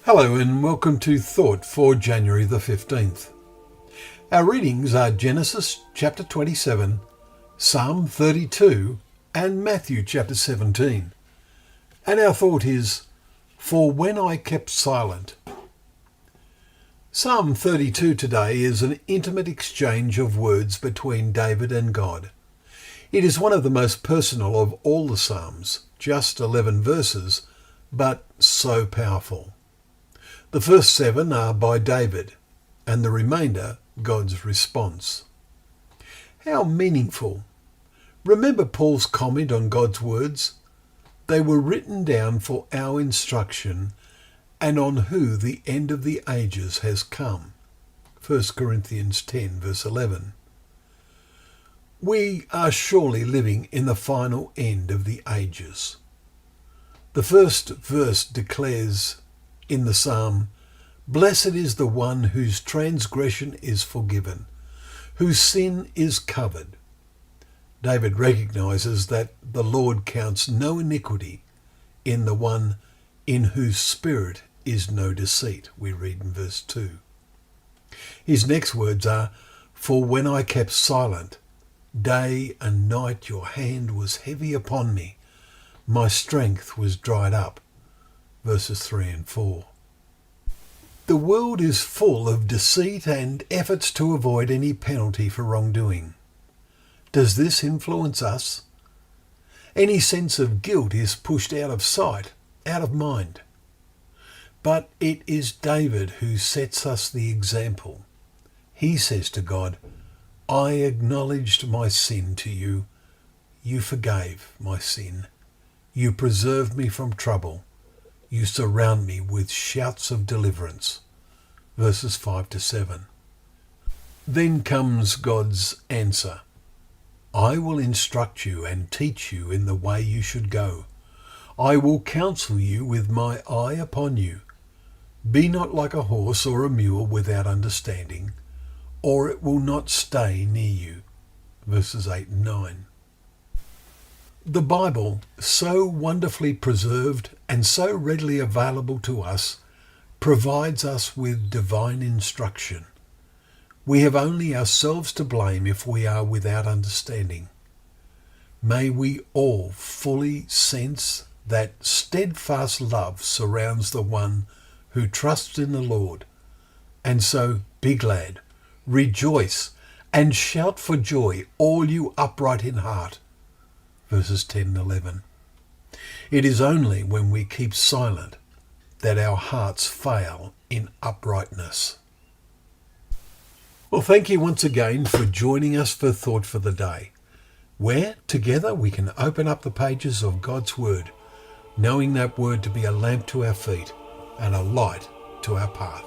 Hello and welcome to Thought for January the 15th. Our readings are Genesis chapter 27, Psalm 32 and Matthew chapter 17. And our thought is, For when I kept silent. Psalm 32 today is an intimate exchange of words between David and God. It is one of the most personal of all the Psalms, just 11 verses, but so powerful. The first 7 are by David, and the remainder God's response. How meaningful. Remember Paul's comment on God's words? They were written down for our instruction and on who the end of the ages has come. 1 Corinthians 10 verse 11. We are surely living in the final end of the ages. The first verse declares in the psalm, Blessed is the one whose transgression is forgiven, whose sin is covered. David recognizes that the Lord counts no iniquity in the one in whose spirit is no deceit, we read in verse 2. His next words are, For when I kept silent, day and night your hand was heavy upon me, my strength was dried up. Verses 3 and 4. The world is full of deceit and efforts to avoid any penalty for wrongdoing. Does this influence us? Any sense of guilt is pushed out of sight, out of mind. But it is David who sets us the example. He says to God, I acknowledged my sin to you. You forgave my sin. You preserved me from trouble. You surround me with shouts of deliverance. Verses 5 to 7. Then comes God's answer. I will instruct you and teach you in the way you should go. I will counsel you with my eye upon you. Be not like a horse or a mule without understanding, or it will not stay near you. Verses 8 and 9. The Bible, so wonderfully preserved and so readily available to us, provides us with divine instruction. We have only ourselves to blame if we are without understanding. May we all fully sense that steadfast love surrounds the one who trusts in the Lord, and so be glad, rejoice, and shout for joy, all you upright in heart. Verses 10 and 11. It is only when we keep silent that our hearts fail in uprightness. Well, thank you once again for joining us for Thought for the Day, where together we can open up the pages of God's Word, knowing that Word to be a lamp to our feet and a light to our path.